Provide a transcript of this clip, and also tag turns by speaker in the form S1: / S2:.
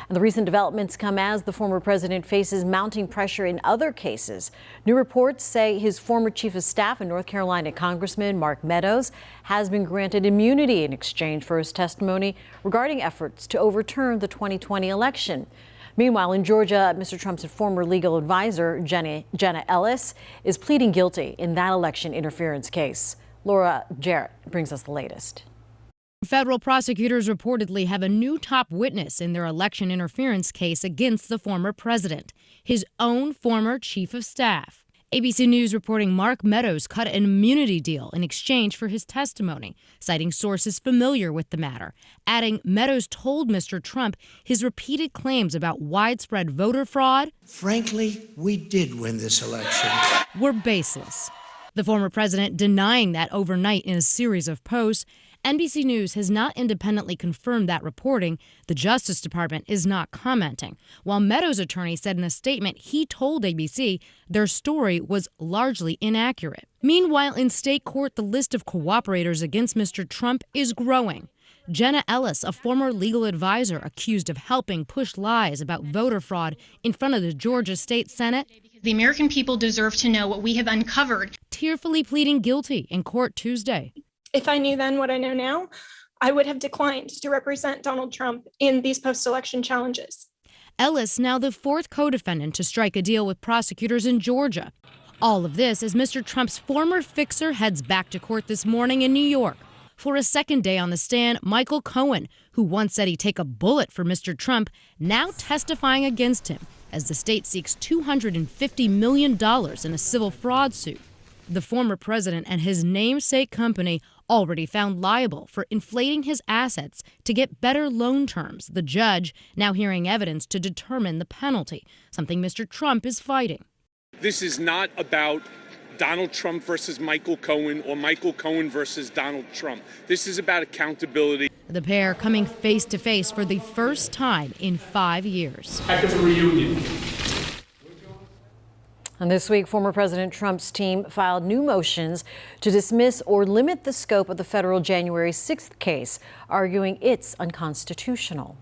S1: And the recent developments come as the former president faces mounting pressure in other cases. New reports say his former chief of staff and North Carolina Congressman Mark Meadows has been granted immunity in exchange for his testimony regarding efforts to overturn the 2020 election. Meanwhile, in Georgia, Mr. Trump's former legal advisor, Jenna Ellis, is pleading guilty in that election interference case. Laura Jarrett brings us the latest.
S2: Federal prosecutors reportedly have a new top witness in their election interference case against the former president, his own former chief of staff. ABC News reporting Mark Meadows cut an immunity deal in exchange for his testimony, citing sources familiar with the matter, adding Meadows told Mr. Trump his repeated claims about widespread voter fraud,
S3: frankly, we did win this election,
S2: were baseless. The former president denying that overnight in a series of posts. NBC News has not independently confirmed that reporting. The Justice Department is not commenting, while Meadows' attorney said in a statement he told ABC their story was largely inaccurate. Meanwhile, in state court, the list of cooperators against Mr. Trump is growing. Jenna Ellis, a former legal advisor accused of helping push lies about voter fraud in front of the Georgia State Senate,
S4: the American people deserve to know what we have uncovered,
S2: tearfully pleading guilty in court Tuesday.
S5: If I knew then what I know now, I would have declined to represent Donald Trump in these post-election challenges.
S2: Ellis, now the fourth co-defendant to strike a deal with prosecutors in Georgia. All of this as Mr. Trump's former fixer heads back to court this morning in New York. For a second day on the stand, Michael Cohen, who once said he'd take a bullet for Mr. Trump, now testifying against him as the state seeks $250 million in a civil fraud suit. The former president and his namesake company already found liable for inflating his assets to get better loan terms. The judge now hearing evidence to determine the penalty, something Mr. Trump is fighting.
S6: This is not about Donald Trump versus Michael Cohen or Michael Cohen versus Donald Trump. This is about accountability.
S2: The pair coming face to face for the first time in 5 years.
S7: Heck of a reunion.
S1: And this week, former President Trump's team filed new motions to dismiss or limit the scope of the federal January 6th case, arguing it's unconstitutional.